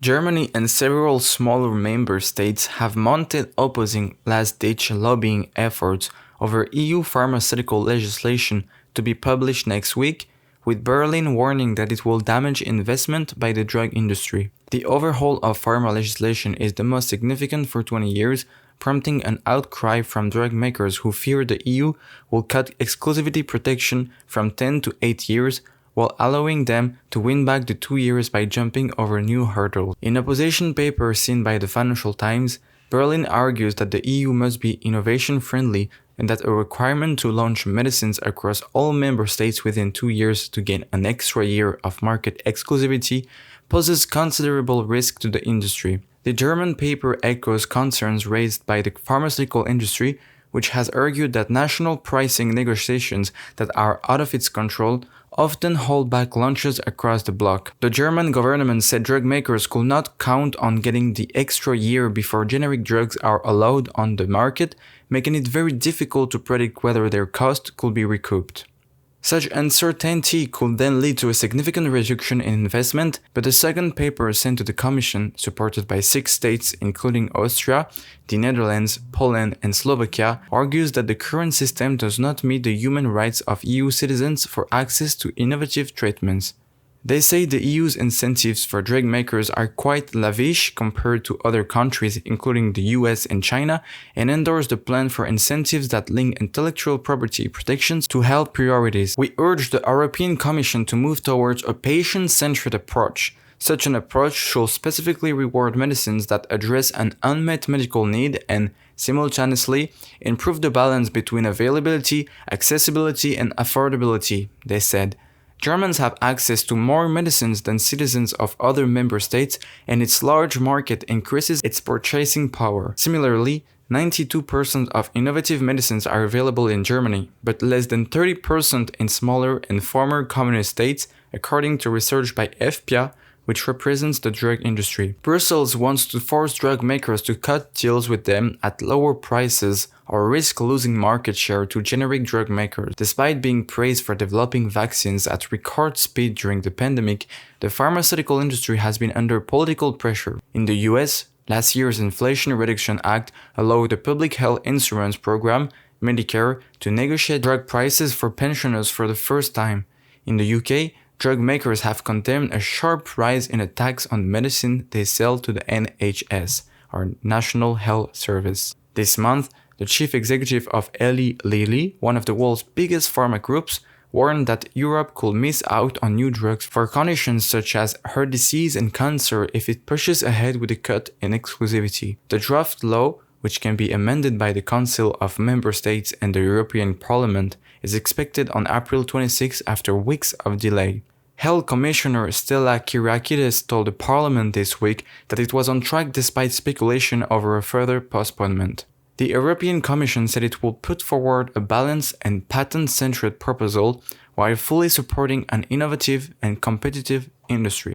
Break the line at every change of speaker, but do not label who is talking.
Germany and several smaller member states have mounted opposing last-ditch lobbying efforts over EU pharmaceutical legislation to be published next week, with Berlin warning that it will damage investment by the drug industry. The overhaul of pharma legislation is the most significant for 20 years, prompting an outcry from drug makers who fear the EU will cut exclusivity protection from 10 to 8 years, while allowing them to win back the 2 years by jumping over new hurdles. In a opposition paper seen by the Financial Times, Berlin argues that the EU must be innovation-friendly and that a requirement to launch medicines across all member states within 2 years to gain an extra year of market exclusivity poses considerable risk to the industry. The German paper echoes concerns raised by the pharmaceutical industry, which has argued that national pricing negotiations that are out of its control often hold back launches across the bloc. The German government said drug makers could not count on getting the extra year before generic drugs are allowed on the market, making it very difficult to predict whether their cost could be recouped. Such uncertainty could then lead to a significant reduction in investment, but the second paper sent to the Commission, supported by 6 states including Austria, the Netherlands, Poland, and Slovakia, argues that the current system does not meet the human rights of EU citizens for access to innovative treatments. They say the EU's incentives for drug makers are quite lavish compared to other countries including the US and China, and endorse the plan for incentives that link intellectual property protections to health priorities. We urge the European Commission to move towards a patient-centered approach. Such an approach should specifically reward medicines that address an unmet medical need and, simultaneously, improve the balance between availability, accessibility, and affordability, they said. Germans have access to more medicines than citizens of other member states, and its large market increases its purchasing power. Similarly, 92% of innovative medicines are available in Germany, but less than 30% in smaller and former communist states, according to research by FPA, which represents the drug industry. Brussels wants to force drug makers to cut deals with them at lower prices or risk losing market share to generic drug makers. Despite being praised for developing vaccines at record speed during the pandemic, the pharmaceutical industry has been under political pressure. In the US, last year's Inflation Reduction Act allowed the public health insurance program, Medicare, to negotiate drug prices for pensioners for the first time. In the UK, drug makers have condemned a sharp rise in a tax on medicine they sell to the NHS, or National Health Service. This month, the chief executive of Eli Lilly, one of the world's biggest pharma groups, warned that Europe could miss out on new drugs for conditions such as heart disease and cancer if it pushes ahead with a cut in exclusivity. The draft law, which can be amended by the Council of Member States and the European Parliament, is expected on April 26 after weeks of delay. Health Commissioner Stella Kyriakides told the Parliament this week that it was on track despite speculation over a further postponement. The European Commission said it will put forward a balanced and patent-centered proposal while fully supporting an innovative and competitive industry.